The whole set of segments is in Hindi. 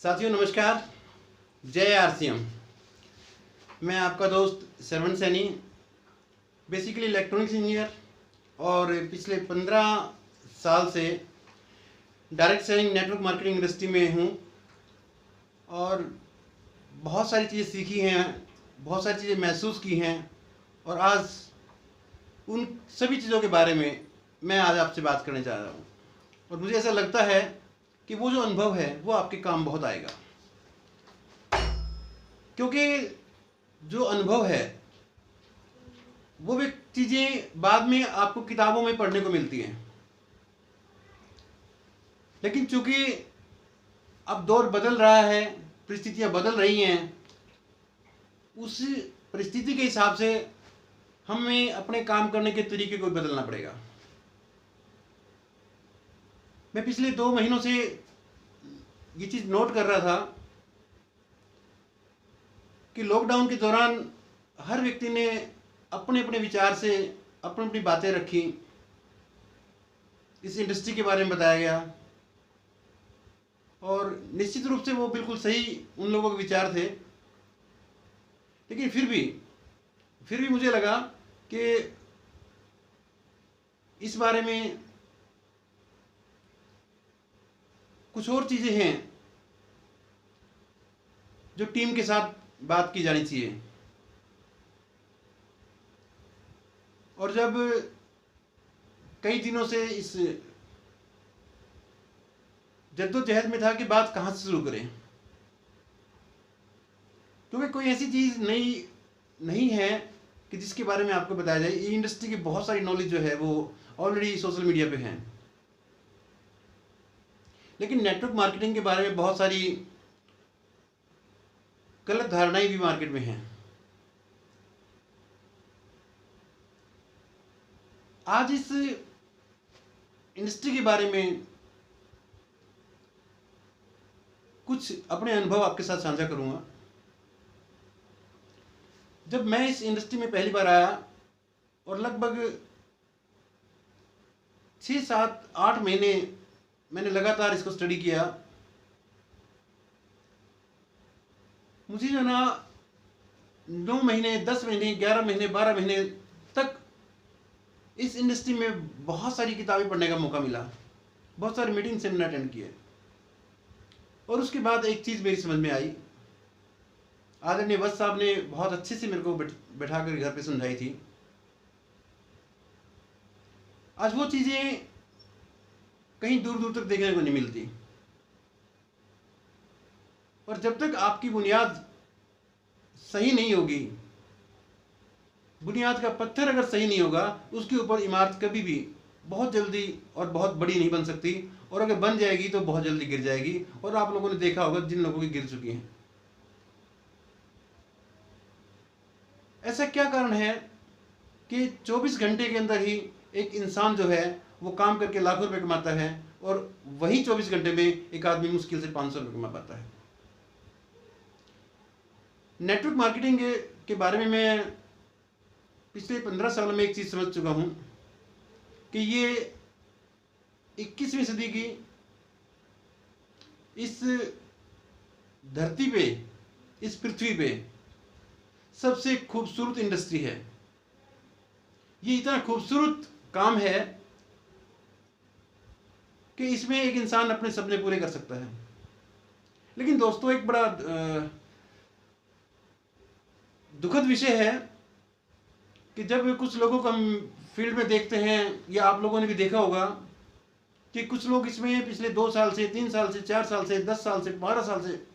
साथियों नमस्कार, जय आरसीएम। मैं आपका दोस्त श्रवण सैनी, बेसिकली इलेक्ट्रॉनिक्स इंजीनियर और पिछले 15 साल से direct selling network marketing industry में हूँ और बहुत सारी चीज़ें सीखी हैं, बहुत सारी चीज़ें महसूस की हैं और आज उन सभी चीज़ों के बारे में मैं आज आपसे बात करने चाह रहा हूँ। और मुझे ऐसा लगता है कि वो जो अनुभव है वो आपके काम बहुत आएगा, क्योंकि जो अनुभव है वो भी चीज़ें बाद में आपको किताबों में पढ़ने को मिलती हैं, लेकिन चूंकि अब दौर बदल रहा है, परिस्थितियां बदल रही हैं, उस परिस्थिति के हिसाब से हमें अपने काम करने के तरीके को बदलना पड़ेगा। मैं पिछले 2 महीनों से ये चीज़ नोट कर रहा था कि लॉकडाउन के दौरान हर व्यक्ति ने अपने अपने विचार से अपनी अपनी बातें रखी, इस इंडस्ट्री के बारे में बताया गया और निश्चित रूप से वो बिल्कुल सही उन लोगों के विचार थे। लेकिन फिर भी मुझे लगा कि इस बारे में कुछ और चीज़ें हैं जो टीम के साथ बात की जानी चाहिए। और जब कई दिनों से इस जद्दोजहद में था कि बात कहाँ से शुरू करें, क्योंकि कोई ऐसी चीज़ नहीं है कि जिसके बारे में आपको बताया जाए। ये इंडस्ट्री की बहुत सारी नॉलेज जो है वो ऑलरेडी सोशल मीडिया पे है, लेकिन नेटवर्क मार्केटिंग के बारे में बहुत सारी गलत धारणाएं भी मार्केट में हैं। आज इस इंडस्ट्री के बारे में कुछ अपने अनुभव आपके साथ साझा करूंगा। जब मैं इस इंडस्ट्री में पहली बार आया और लगभग 6, 7, 8 महीने मैंने लगातार इसको स्टडी किया, मुझे जो ना 9 महीने, 10 महीने, 11 महीने, 12 महीने तक इस इंडस्ट्री में बहुत सारी किताबें पढ़ने का मौका मिला, बहुत सारे मीटिंग सेमिनार अटेंड किए। और उसके बाद एक चीज़ मेरी समझ में आई, आदरणीय वत्स साहब ने बहुत अच्छे से मेरे को बैठा कर घर पे समझाई थी। आज वो चीज़ें कहीं दूर दूर तक देखने को नहीं मिलती, और जब तक आपकी बुनियाद सही नहीं होगी, बुनियाद का पत्थर अगर सही नहीं होगा, उसके ऊपर इमारत कभी भी बहुत जल्दी और बहुत बड़ी नहीं बन सकती, और अगर बन जाएगी तो बहुत जल्दी गिर जाएगी। और आप लोगों ने देखा होगा जिन लोगों की गिर चुकी हैं। ऐसा क्या कारण है कि 24 घंटे के अंदर ही एक इंसान जो है वो काम करके लाखों रुपए कमाता है, और वही 24 घंटे में एक आदमी मुश्किल से 500 रुपये कमा पाता है। नेटवर्क मार्केटिंग के बारे में मैं पिछले 15 साल में एक चीज़ समझ चुका हूँ कि ये 21वीं सदी की इस धरती पे, इस पृथ्वी पे सबसे खूबसूरत इंडस्ट्री है। ये इतना खूबसूरत काम है कि इसमें एक इंसान अपने सपने पूरे कर सकता है। लेकिन दोस्तों, एक बड़ा दुखद विषय है कि जब कुछ लोगों को हम फील्ड में देखते हैं, या आप लोगों ने भी देखा होगा कि कुछ लोग इसमें पिछले 2 साल से, 3 साल से, 4 साल से, 10 साल से, 12 साल से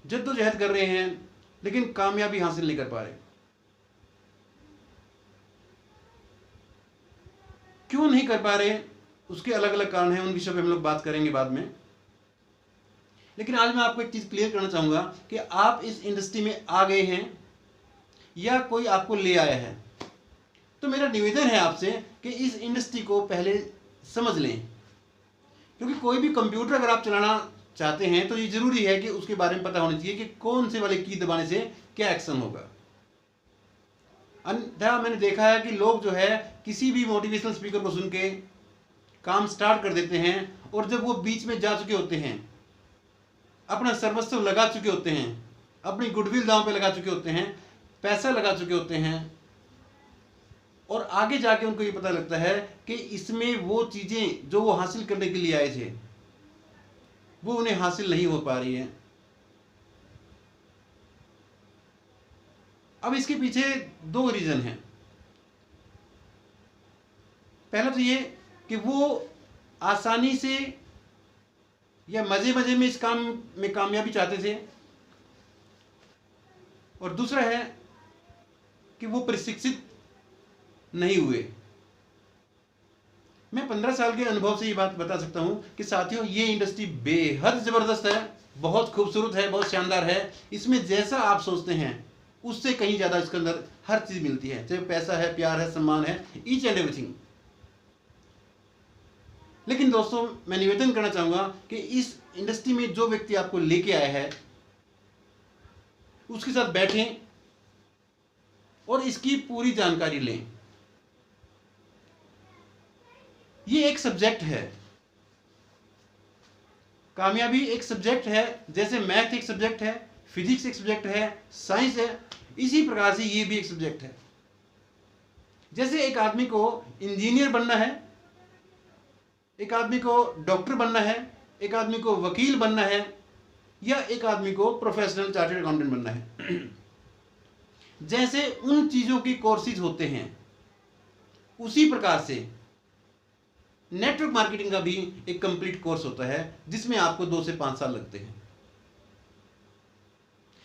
जद्दोजहद कर रहे हैं, लेकिन कामयाबी हासिल नहीं कर पा रहे। क्यों नहीं कर पा रहे, उसके अलग अलग कारण हैं, उन विषयों पे हम लोग बात करेंगे बाद में। लेकिन आज मैं आपको एक चीज़ क्लियर करना चाहूँगा कि आप इस इंडस्ट्री में आ गए हैं या कोई आपको ले आया है, तो मेरा निवेदन है आपसे कि इस इंडस्ट्री को पहले समझ लें। क्योंकि कोई भी कंप्यूटर अगर आप चलाना चाहते हैं तो ये ज़रूरी है कि उसके बारे में पता होना चाहिए कि कौन से वाले की दबाने से क्या एक्शन होगा। अन्यथा मैंने देखा है कि लोग जो है किसी भी मोटिवेशनल स्पीकर को सुन के काम स्टार्ट कर देते हैं, और जब वो बीच में जा चुके होते हैं अपना सर्वस्व लगा चुके होते हैं, अपनी गुडविल दांव पे लगा चुके होते हैं, पैसा लगा चुके होते हैं, और आगे जाके उनको ये पता लगता है कि इसमें वो चीज़ें जो वो हासिल करने के लिए आए थे वो उन्हें हासिल नहीं हो पा रही है। अब इसके पीछे दो रीज़न हैं। पहला तो ये कि वो आसानी से या मज़े मज़े में इस काम में कामयाबी चाहते थे, और दूसरा है कि वो प्रशिक्षित नहीं हुए। मैं 15 साल के अनुभव से ये बात बता सकता हूं कि साथियों, ये इंडस्ट्री बेहद ज़बरदस्त है, बहुत खूबसूरत है, बहुत शानदार है। इसमें जैसा आप सोचते हैं उससे कहीं ज़्यादा इसके अंदर हर चीज़ मिलती है, चाहे पैसा है, प्यार है, सम्मान है, ईच एंड एवरीथिंग। लेकिन दोस्तों, मैं निवेदन करना चाहूँगा कि इस इंडस्ट्री में जो व्यक्ति आपको लेके आया है उसके साथ बैठें और इसकी पूरी जानकारी लें। ये एक सब्जेक्ट है, कामयाबी एक सब्जेक्ट है, जैसे मैथ एक सब्जेक्ट है, फिजिक्स एक सब्जेक्ट है, साइंस है, इसी प्रकार से ये भी एक सब्जेक्ट है। जैसे एक आदमी को इंजीनियर बनना है, एक आदमी को डॉक्टर बनना है, एक आदमी को वकील बनना है, या एक आदमी को प्रोफेशनल चार्टर्ड अकाउंटेंट बनना है, जैसे उन चीज़ों के कोर्सेज होते हैं, उसी प्रकार से नेटवर्क मार्केटिंग का भी एक कंप्लीट कोर्स होता है जिसमें आपको 2 से 5 साल लगते हैं।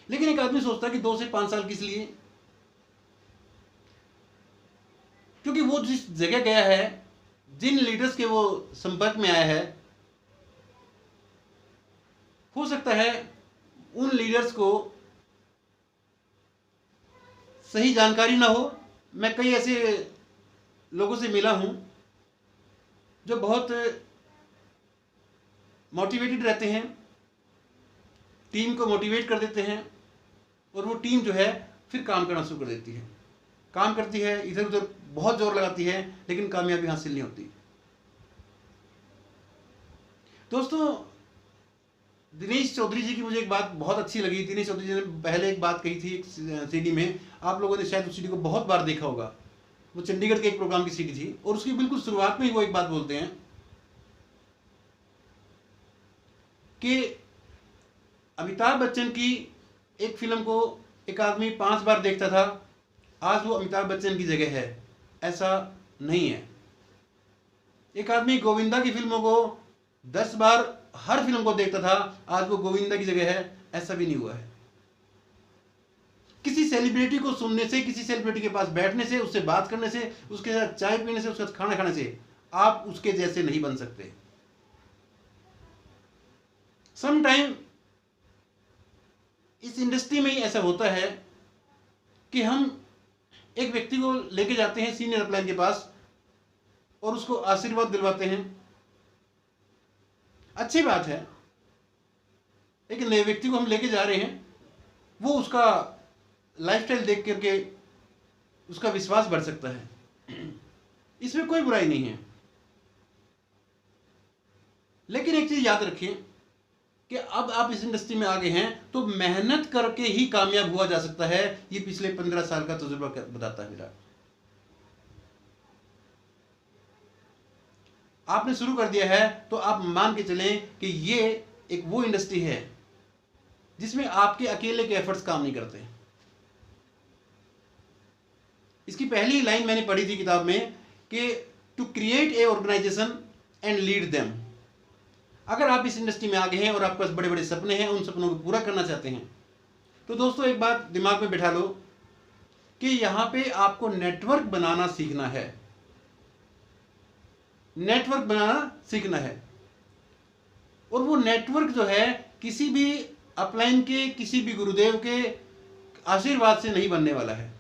लेकिन एक आदमी सोचता है कि 2 से 5 साल किस लिए? क्योंकि वो जिस जगह गया है, जिन लीडर्स के वो संपर्क में आया है, हो सकता है उन लीडर्स को सही जानकारी ना हो। मैं कई ऐसे लोगों से मिला हूं जो बहुत मोटिवेटेड रहते हैं, टीम को मोटिवेट कर देते हैं, और वो टीम जो है फिर काम करना शुरू कर देती है, काम करती है, इधर उधर बहुत जोर लगाती है, लेकिन कामयाबी हासिल नहीं होती। दोस्तों, दिनेश चौधरी जी की मुझे एक बात बहुत अच्छी लगी। दिनेश चौधरी जी ने पहले एक बात कही थी एक सीडी में, आप लोगों ने शायद उस सीडी को बहुत बार देखा होगा। वो चंडीगढ़ के एक प्रोग्राम की सीडी थी, और उसकी बिल्कुल शुरुआत में ही वो एक बात बोलते हैं कि अमिताभ बच्चन की एक फिल्म को एक आदमी 5 बार देखता था, आज वो अमिताभ बच्चन की जगह है। ऐसा नहीं है। एक आदमी गोविंदा की फिल्मों को 10 बार हर फिल्म को देखता था, आज वो गोविंदा की जगह है। ऐसा भी नहीं हुआ है। किसी सेलिब्रिटी को सुनने से, किसी सेलिब्रिटी के पास बैठने से, उससे बात करने से, उसके साथ चाय पीने से, उसके साथ खाना खाने से आप उसके जैसे नहीं बन सकते। समटाइम इस इंडस्ट्री में ही ऐसा होता है कि हम एक व्यक्ति को लेके जाते हैं सीनियर अपलाइन के पास और उसको आशीर्वाद दिलवाते हैं। अच्छी बात है, एक नए व्यक्ति को हम लेके जा रहे हैं, वो उसका लाइफस्टाइल देख करके उसका विश्वास बढ़ सकता है, इसमें कोई बुराई नहीं है। लेकिन एक चीज याद रखिए कि अब आप इस इंडस्ट्री में आ गए हैं तो मेहनत करके ही कामयाब हुआ जा सकता है। ये पिछले 15 साल का तजुर्बा बताता है मेरा। आपने शुरू कर दिया है तो आप मान के चलें कि ये एक वो इंडस्ट्री है जिसमें आपके अकेले के एफर्ट्स काम नहीं करते। इसकी पहली लाइन मैंने पढ़ी थी किताब में कि to create a organisation and lead them. अगर आप इस इंडस्ट्री में आ गए हैं और आपके पास बड़े बड़े सपने हैं, उन सपनों को पूरा करना चाहते हैं, तो दोस्तों एक बात दिमाग में बैठा लो कि यहां पे आपको नेटवर्क बनाना सीखना है। नेटवर्क बनाना सीखना है, और वो नेटवर्क जो है किसी भी अपलाइन के, किसी भी गुरुदेव के आशीर्वाद से नहीं बनने वाला है।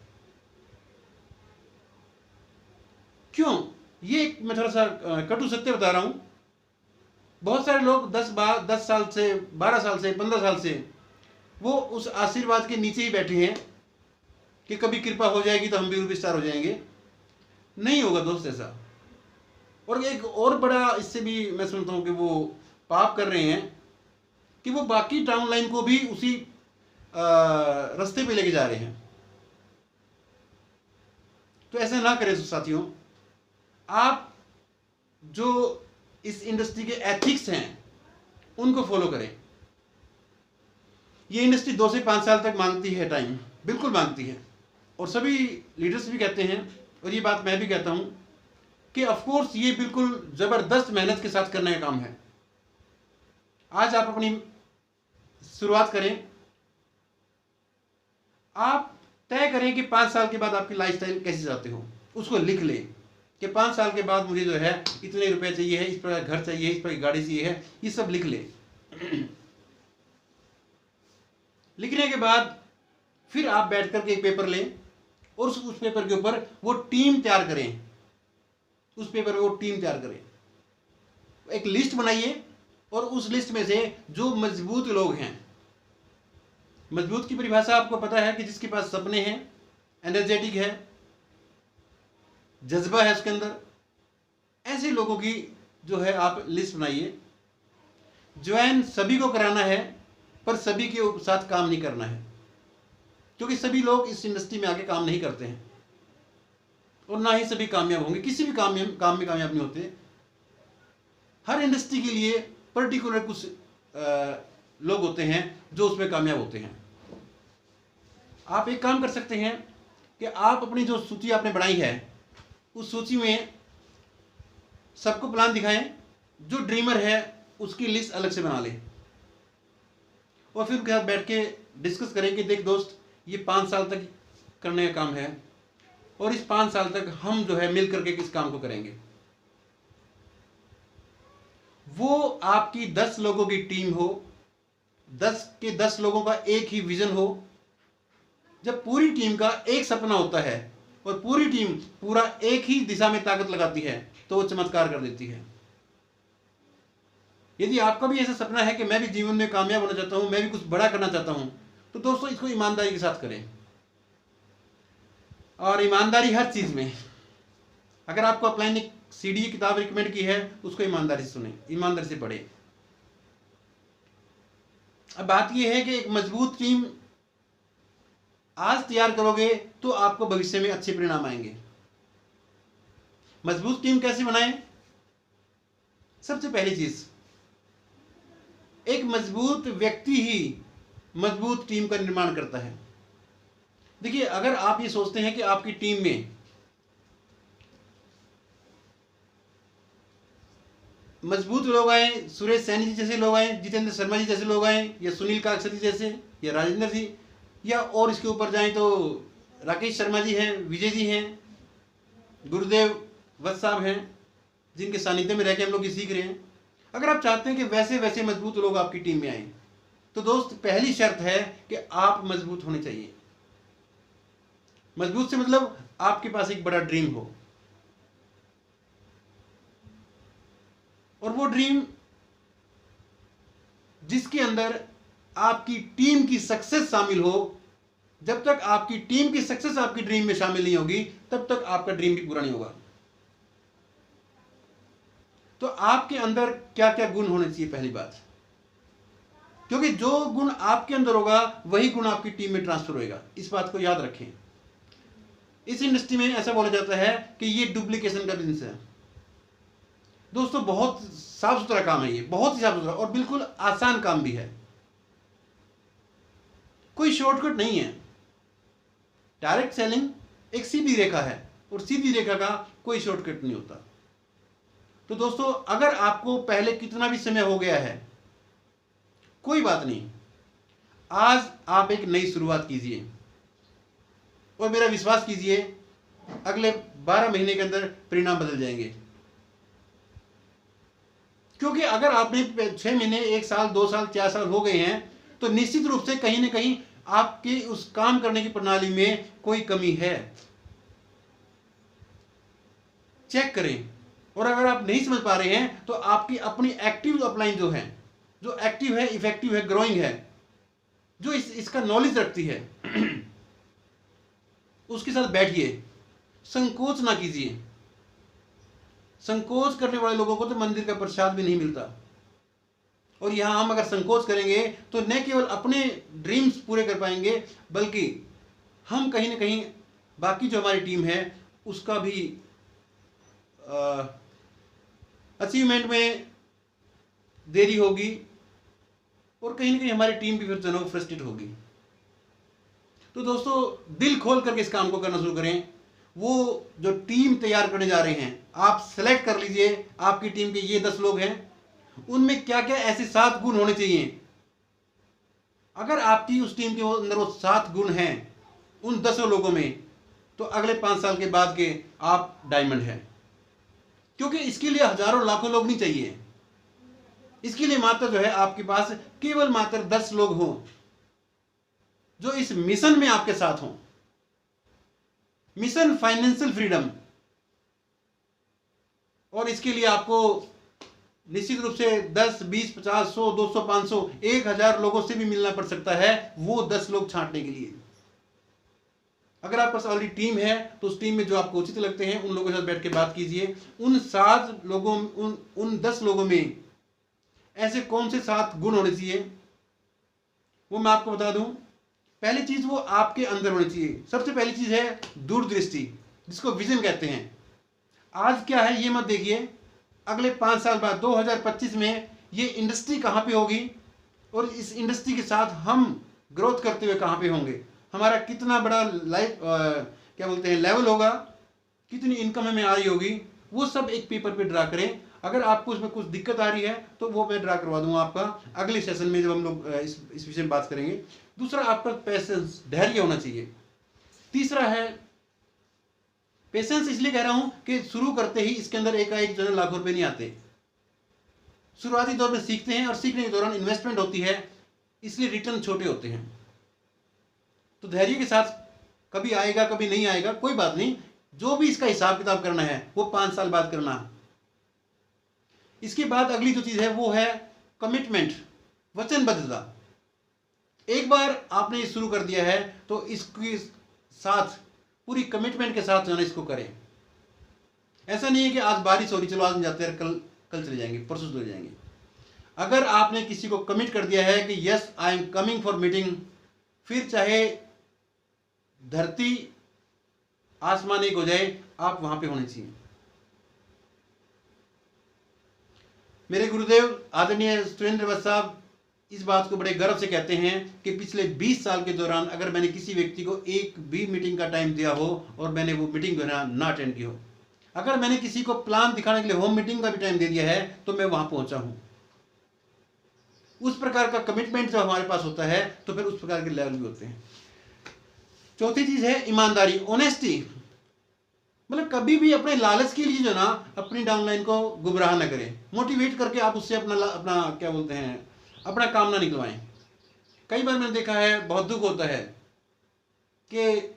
क्यों? ये मैं थोड़ा सा कटु सत्य बता रहा हूं। बहुत सारे लोग 10 साल से, 12 साल से, 15 साल से वो उस आशीर्वाद के नीचे ही बैठे हैं कि कभी कृपा हो जाएगी तो हम भी रूपी स्टार हो जाएंगे। नहीं होगा दोस्त ऐसा। और एक और बड़ा इससे भी मैं सुनता हूं कि वो पाप कर रहे हैं कि वो बाकी टाउन लाइन को भी उसी रास्ते पे लेके जा रहे हैं। तो ऐसा ना करें साथियों। आप जो इस इंडस्ट्री के एथिक्स हैं उनको फॉलो करें। ये इंडस्ट्री 2 से 5 साल तक मांगती है टाइम, बिल्कुल मांगती है। और सभी लीडर्स भी कहते हैं, और ये बात मैं भी कहता हूं, कि ऑफ कोर्स ये बिल्कुल जबरदस्त मेहनत के साथ करने का काम है। आज आप अपनी शुरुआत करें, आप तय करें कि 5 साल के बाद आपकी लाइफस्टाइल कैसे चाहते हो, उसको लिख लें कि 5 साल के बाद मुझे जो है इतने रुपए चाहिए है, इस पर घर चाहिए, इस पर गाड़ी चाहिए है, ये सब लिख लें। लिखने के बाद फिर आप बैठ करके एक पेपर लें और उस पेपर के ऊपर वो टीम तैयार करें। उस पेपर पे वो टीम तैयार करें, एक लिस्ट बनाइए और उस लिस्ट में से जो मजबूत लोग हैं, मजबूत की परिभाषा आपको पता है कि जिसके पास सपने हैं, एनर्जेटिक है, जज्बा है उसके अंदर, ऐसे लोगों की जो है आप लिस्ट बनाइए। ज्वाइन सभी को कराना है, पर सभी के साथ काम नहीं करना है, क्योंकि सभी लोग इस इंडस्ट्री में आके काम नहीं करते हैं और ना ही सभी कामयाब होंगे। किसी भी काम में कामयाब नहीं होते। हर इंडस्ट्री के लिए पर्टिकुलर कुछ लोग होते हैं जो उसमें कामयाब होते हैं। आप एक काम कर सकते हैं कि आप अपनी जो सूची आपने बनाई है उस सूची में सबको प्लान दिखाएं। जो ड्रीमर है उसकी लिस्ट अलग से बना लें और फिर उनके साथ बैठ के डिस्कस करें कि देख दोस्त, ये 5 साल तक करने का काम है और इस 5 साल तक हम जो है मिल करके किस काम को करेंगे। वो आपकी 10 लोगों की टीम हो, 10 के 10 लोगों का एक ही विजन हो। जब पूरी टीम का एक सपना होता है और पूरी टीम पूरा एक ही दिशा में ताकत लगाती है तो वो चमत्कार कर देती है। यदि आपका भी ऐसा सपना है कि मैं भी जीवन में कामयाब होना चाहता हूं, मैं भी कुछ बड़ा करना चाहता हूं, तो दोस्तों इसको ईमानदारी के साथ करें। और ईमानदारी हर चीज में। अगर आपको अपलाइन एक सीडी की किताब रिकमेंड की है, उसको ईमानदारी से सुने, ईमानदारी से पढ़े। अब बात यह है कि एक मजबूत टीम आज तैयार करोगे तो आपको भविष्य में अच्छे परिणाम आएंगे। मजबूत टीम कैसे बनाएं? सबसे पहली चीज, एक मजबूत व्यक्ति ही मजबूत टीम का निर्माण करता है। देखिए, अगर आप ये सोचते हैं कि आपकी टीम में मजबूत लोग आए, सुरेश सैनी जी जैसे लोग आए, जितेंद्र शर्मा जी जैसे लोग आए, या सुनील काकसर जी जैसे, या राजेंद्र जी, या और इसके ऊपर जाएं तो राकेश शर्मा जी हैं, विजय जी हैं, गुरुदेव वत्स साहब हैं, जिनके सानिध्य में रह के हम लोग ये सीख रहे हैं। अगर आप चाहते हैं कि वैसे वैसे मजबूत लोग आपकी टीम में आए, तो दोस्त पहली शर्त है कि आप मजबूत होने चाहिए। मजबूत से मतलब आपके पास एक बड़ा ड्रीम हो, और वो ड्रीम जिसके अंदर आपकी टीम की सक्सेस शामिल हो। जब तक आपकी टीम की सक्सेस आपकी ड्रीम में शामिल नहीं होगी, तब तक आपका ड्रीम भी पूरा नहीं होगा। तो आपके अंदर क्या क्या गुण होने चाहिए, पहली बात, क्योंकि जो गुण आपके अंदर होगा वही गुण आपकी टीम में ट्रांसफर होगा। इस बात को याद रखें। इस इंडस्ट्री में ऐसा बोला जाता है कि ये डुप्लीकेशन का बिजनेस है। दोस्तों, बहुत साफ सुथरा काम है ये, बहुत ही साफ सुथरा और बिल्कुल आसान काम भी है। कोई शॉर्टकट नहीं है। डायरेक्ट सेलिंग एक सीधी रेखा है और सीधी रेखा का कोई शॉर्टकट नहीं होता। तो दोस्तों, अगर आपको पहले कितना भी समय हो गया है, कोई बात नहीं, आज आप एक नई शुरुआत कीजिए और मेरा विश्वास कीजिए अगले 12 महीने के अंदर परिणाम बदल जाएंगे। क्योंकि अगर आपने 6 महीने, 1 साल, 2 साल, 4 साल हो गए हैं, तो निश्चित रूप से कहीं ना कहीं आपकी उस काम करने की प्रणाली में कोई कमी है। चेक करें। और अगर आप नहीं समझ पा रहे हैं तो आपकी अपनी एक्टिव अपलाइन जो है, जो एक्टिव है, इफेक्टिव है, ग्रोइंग है, जो इसका नॉलेज रखती है, उसके साथ बैठिए। संकोच ना कीजिए। संकोच करने वाले लोगों को तो मंदिर का प्रसाद भी नहीं मिलता। और यहाँ हम अगर संकोच करेंगे तो न केवल अपने ड्रीम्स पूरे कर पाएंगे, बल्कि हम कहीं ना कहीं बाकी जो हमारी टीम है उसका भी अचीवमेंट में देरी होगी, और कहीं ना कहीं हमारी टीम भी फिर जो है फ्रस्ट्रेट होगी। तो दोस्तों, दिल खोल करके इस काम को करना शुरू करें। वो जो टीम तैयार करने जा रहे हैं, आप सेलेक्ट कर लीजिए आपकी टीम के ये 10 लोग हैं, उनमें क्या क्या ऐसे 7 गुण होने चाहिए। अगर आपकी उस टीम के अंदर वो 7 गुण हैं उन 10 लोगों में, तो अगले 5 साल के बाद के आप डायमंड हैं। क्योंकि इसके लिए हजारों लाखों लोग नहीं चाहिए, इसके लिए मात्र जो है आपके पास केवल मात्र 10 लोग हों जो इस मिशन में आपके साथ हों। Mission financial freedom. और इसके लिए आपको निश्चित रूप से 10, 20, 50, 100, 200, 500, 1000 लोगों से भी मिलना पड़ सकता है वो 10 लोग छांटने के लिए। अगर आपके पास ऑलरेडी टीम है तो उस टीम में जो आपको उचित लगते हैं उन लोगों के साथ बैठ के बात कीजिए। उन 7 लोगों उन 10 लोगों में ऐसे कौन से 7 गुण होने चाहिए वो मैं आपको बता दूं। पहली चीज वो आपके अंदर होनी चाहिए। सबसे पहली चीज है दूरदृष्टि, जिसको विजन कहते हैं। आज क्या है ये मत देखिए अगले 5 साल बाद 2025 में ये इंडस्ट्री कहां पे होगी और इस इंडस्ट्री के साथ हम ग्रोथ करते हुए कहां पे होंगे, हमारा कितना बड़ा लाइफ क्या बोलते हैं लेवल होगा, कितनी इनकम हमें आ रही होगी, वो सब एक पेपर पे ड्रा करें। अगर आपको उसमें कुछ दिक्कत आ रही है तो वो मैं ड्रा करवा दूंगा आपका अगले सेशन में जब हम लोग इस विषय में बात करेंगे। दूसरा, आपका पेशेंस, धैर्य होना चाहिए। तीसरा है पेशेंस, इसलिए कह रहा हूं कि शुरू करते ही इसके अंदर एक जो लाखों रुपए नहीं आते। शुरुआती दौर में सीखते हैं और सीखने के दौरान इन्वेस्टमेंट होती है, इसलिए रिटर्न छोटे होते हैं। तो धैर्य के साथ कभी आएगा कभी नहीं आएगा कोई बात नहीं, जो भी इसका हिसाब किताब करना है वो 5 साल बाद करना है। इसके बाद अगली जो चीज है वो है कमिटमेंट, वचनबद्धता। एक बार आपने ये शुरू कर दिया है तो इसके साथ पूरी कमिटमेंट के साथ जो है इसको करें। ऐसा नहीं है कि आज बारिश हो रही चलो आज नहीं जाते हैं, कल चले जाएंगे, परसों चले जाएंगे। अगर आपने किसी को कमिट कर दिया है कि yes I am coming for meeting, फिर चाहे धरती आसमान एक हो जाए आप वहां पे होने चाहिए। मेरे गुरुदेव आदरणीय सुरेंद्र वत्स साहब इस बात को बड़े गर्व से कहते हैं कि पिछले 20 साल के दौरान अगर मैंने किसी व्यक्ति को एक भी मीटिंग का टाइम दिया हो और मैंने वो मीटिंग जो है ना अटेंड की हो, अगर मैंने किसी को प्लान दिखाने के लिए होम मीटिंग का भी टाइम दे दिया है तो मैं वहां पहुंचा हूं। उस प्रकार का कमिटमेंट जब हमारे पास होता है तो फिर उस प्रकार के लेवल भी होते हैं। चौथी चीज है ईमानदारी, ऑनेस्टी। मतलब कभी भी अपने लालच के लिए जो ना अपनी डाउनलाइन को गुमराह ना करें, मोटिवेट करके आप उससे अपना क्या बोलते हैं अपना काम ना निकलवाएं। कई बार मैंने देखा है, बहुत दुख होता है कि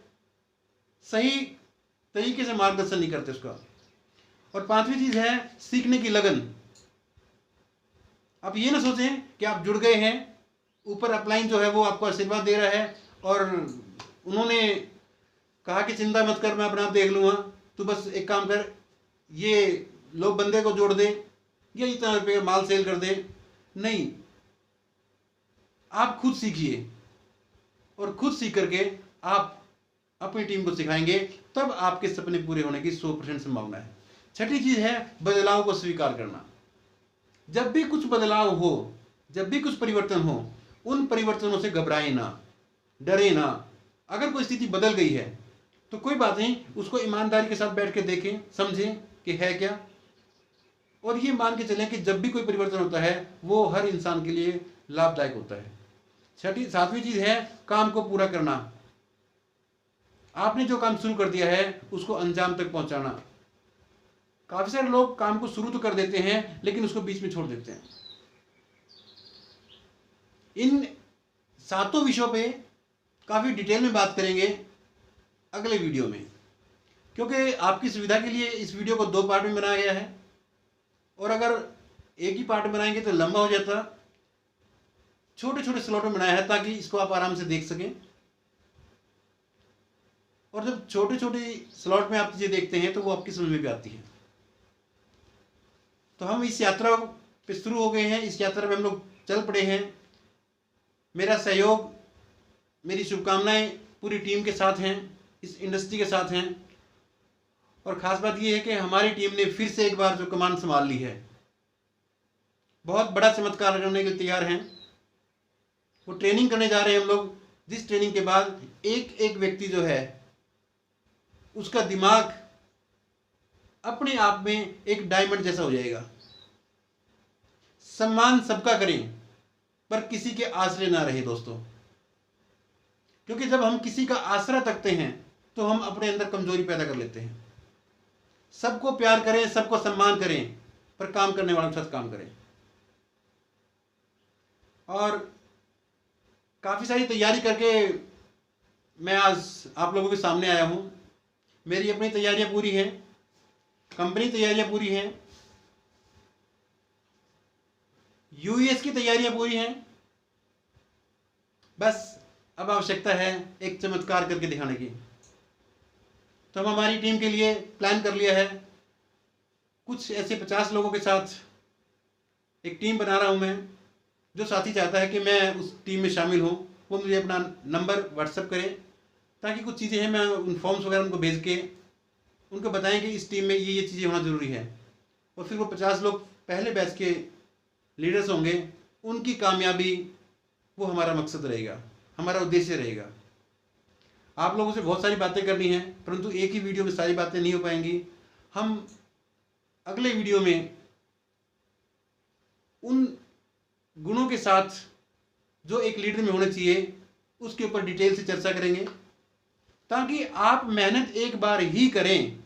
सही तरीके से मार्गदर्शन नहीं करते उसका। और 5वीं चीज है सीखने की लगन। आप ये ना सोचें कि आप जुड़ गए हैं, ऊपर अपलाइन जो है वो आपको आशीर्वाद दे रहा है और उन्होंने कहा कि चिंता मत कर मैं अपने आप देख लूंगा, तू बस एक काम कर ये लोग बंदे को जोड़ दे या इतना रुपये माल सेल कर दे। नहीं, आप खुद सीखिए और खुद सीख करके आप अपनी टीम को सिखाएंगे, तब आपके सपने पूरे होने की 100% संभावना है। छठी चीज है बदलाव को स्वीकार करना। जब भी कुछ बदलाव हो, जब भी कुछ परिवर्तन हो, उन परिवर्तनों से घबराए ना, डरे ना। अगर कोई स्थिति बदल गई है तो कोई बात नहीं, उसको ईमानदारी के साथ बैठ के देखें, समझें कि है क्या, और ये मान के चलें कि जब भी कोई परिवर्तन होता है वो हर इंसान के लिए लाभदायक होता है। 7वीं चीज है काम को पूरा करना। आपने जो काम शुरू कर दिया है उसको अंजाम तक पहुंचाना। काफी सारे लोग काम को शुरू तो कर देते हैं लेकिन उसको बीच में छोड़ देते हैं। इन 7 विषयों पे काफी डिटेल में बात करेंगे अगले वीडियो में, क्योंकि आपकी सुविधा के लिए इस वीडियो को 2 पार्ट में बनाया गया है और अगर एक ही पार्ट बनाएंगे तो लंबा हो जाता। छोटे छोटे स्लॉट में बनाया है ताकि इसको आप आराम से देख सकें, और जब छोटे छोटे स्लॉट में आप चीजें देखते हैं तो वो आपकी समझ में भी आती है। तो हम इस यात्रा पे शुरू हो गए हैं। इस यात्रा में हम लोग चल पड़े हैं। मेरा सहयोग, मेरी शुभकामनाएं पूरी टीम के साथ हैं, इस इंडस्ट्री के साथ हैं। और ख़ास बात यह है कि हमारी टीम ने फिर से एक बार जो कमान संभाल ली है, बहुत बड़ा चमत्कार करने के लिए तैयार हैं। वो ट्रेनिंग करने जा रहे हैं हम लोग, जिस ट्रेनिंग के बाद एक एक व्यक्ति जो है उसका दिमाग अपने आप में एक डायमंड जैसा हो जाएगा। सम्मान सबका करें, पर किसी के आश्रय ना रहे दोस्तों, क्योंकि जब हम किसी का आसरा तकते हैं तो हम अपने अंदर कमजोरी पैदा कर लेते हैं। सबको प्यार करें, सबको सम्मान करें, पर काम करने वालों के साथ काम करें। और काफ़ी सारी तैयारी करके मैं आज आप लोगों के सामने आया हूँ। मेरी अपनी तैयारियां पूरी हैं, कंपनी तैयारियां पूरी हैं, यूएस की तैयारियां पूरी हैं। बस अब आवश्यकता है एक चमत्कार करके दिखाने की। तो हम हमारी टीम के लिए प्लान कर लिया है। कुछ ऐसे 50 लोगों के साथ एक टीम बना रहा हूं मैं। जो साथी चाहता है कि मैं उस टीम में शामिल हूं, वो मुझे अपना नंबर व्हाट्सएप करें, ताकि कुछ चीज़ें हैं मैं उन फॉर्म्स वगैरह उनको भेज के उनको बताएं कि इस टीम में ये चीज़ें होना ज़रूरी है। और फिर वो 50 लोग पहले बैच के लीडर्स होंगे, उनकी कामयाबी वो हमारा मकसद रहेगा, हमारा उद्देश्य रहेगा। आप लोगों से बहुत सारी बातें करनी हैं, परंतु एक ही वीडियो में सारी बातें नहीं हो पाएंगी। हम अगले वीडियो में उन गुणों के साथ जो एक लीडर में होने चाहिए उसके ऊपर डिटेल से चर्चा करेंगे, ताकि आप मेहनत एक बार ही करें,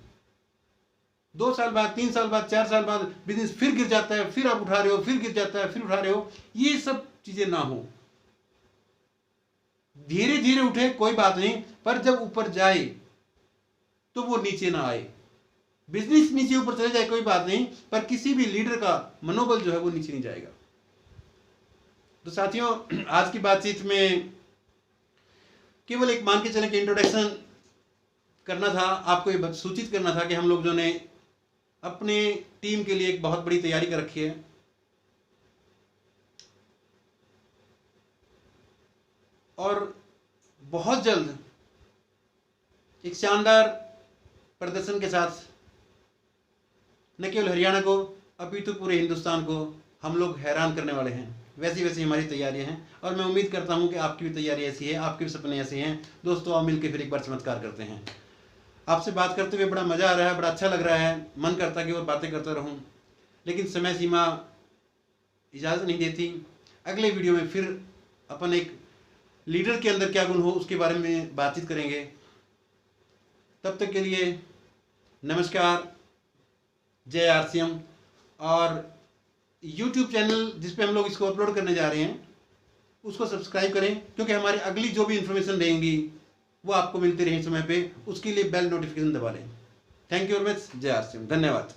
2 साल बाद, 3 साल बाद, 4 साल बाद बिजनेस फिर गिर जाता है, फिर आप उठा रहे हो, फिर गिर जाता है, फिर उठा रहे हो, ये सब चीजें ना हो। धीरे धीरे उठे कोई बात नहीं, पर जब ऊपर जाए तो वो नीचे ना आए। बिजनेस नीचे ऊपर चले जाए कोई बात नहीं, पर किसी भी लीडर का मनोबल जो है वो नीचे नहीं जाएगा। तो साथियों, आज की बातचीत में केवल एक मान के चले कि इंट्रोडक्शन करना था, आपको ये सूचित करना था कि हम लोग जो ने अपने टीम के लिए एक बहुत बड़ी तैयारी कर रखी है। और बहुत जल्द एक शानदार प्रदर्शन के साथ न केवल हरियाणा को अपितु पूरे हिंदुस्तान को हम लोग हैरान करने वाले हैं। वैसी वैसी हमारी तैयारियां हैं, और मैं उम्मीद करता हूं कि आपकी भी तैयारी ऐसी है, आपके भी सपने ऐसे हैं। दोस्तों, आओ मिलकर फिर एक बार चमत्कार करते हैं। आपसे बात करते हुए बड़ा मज़ा आ रहा है, बड़ा अच्छा लग रहा है, मन करता कि और बातें करता रहूं, लेकिन समय सीमा इजाज़त नहीं देती। अगले वीडियो में फिर अपन एक लीडर के अंदर क्या गुण हो उसके बारे में बातचीत करेंगे। तब तक के लिए नमस्कार, जय आरसीएम। और YouTube चैनल जिस पे हम लोग इसको अपलोड करने जा रहे हैं उसको सब्सक्राइब करें, क्योंकि हमारी अगली जो भी इंफॉर्मेशन रहेंगी वो आपको मिलती रहे समय पे। उसके लिए बेल नोटिफिकेशन दबा लें। Thank you very much. जय आरसीएम। धन्यवाद।